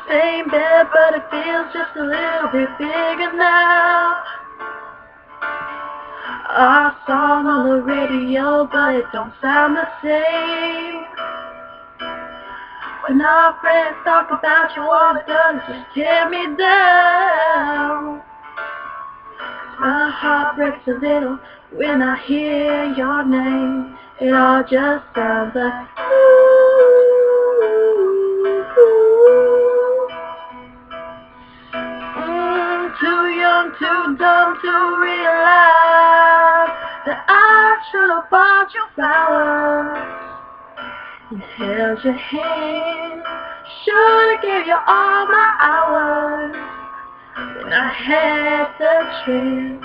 Same bed, but it feels just a little bit bigger now. Our song on the radio, but it don't sound the same. When our friends talk about you, all it does is just tear me down. My heart breaks a little when I hear your name. It all just sounds like too young, too dumb to realize that I should have bought you flowers and held your hand. Should have gave you all my hours when I had the chance.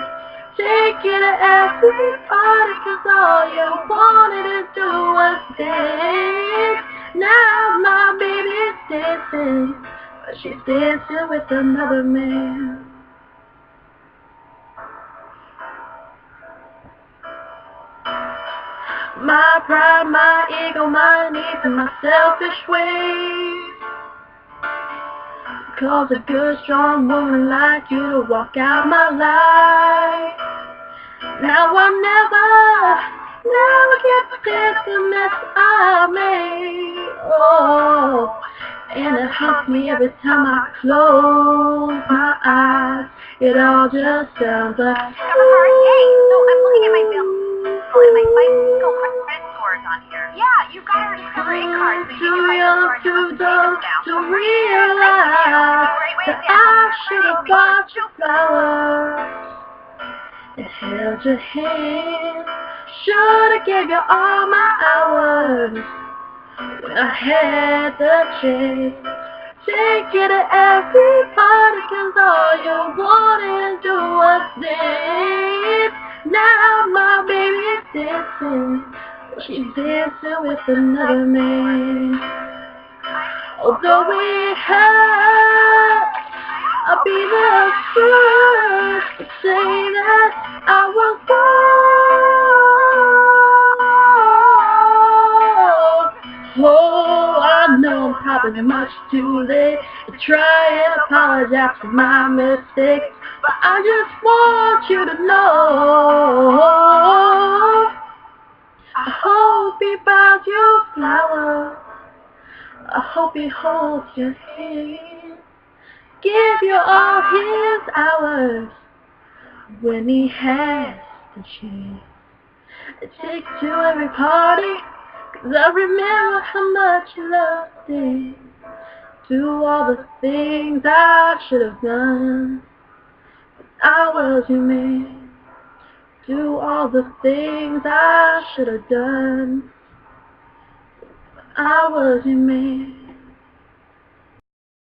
Take you to every party, 'cause all you wanted to do was dance. Now my baby's dancing, but she's dancing with another man. My pride, my ego, my needs, and my selfish ways cause a good, strong woman like you to walk out my life. Now I never get to fix the mess I made. Oh, and it haunts me every time I close my eyes. It all just sounds like Hey, so I'm looking at my bill and my FICO credit scores on here. Yeah, you've got our Discover Inc. card, so you too can young, too dumb to realize that I should have bought you flowers and held your hand. Should have gave you all my hours when I had the chance. Take you to every party, 'cause all you wanted to do was dance. Now my baby's dancing, she's dancing with another man. Although it hurts, I'll be the first to say that I was wrong. Oh, I know I'm probably much too late to try and apologize for my mistakes, but I just want you to know I hope he buys you flowers. I hope he holds your hand, give you all his hours when he has the chance. I take you to every party, 'cause I remember how much you loved it. Do all the things I should have done when I was your man. Do all the things I should have done when I was your man.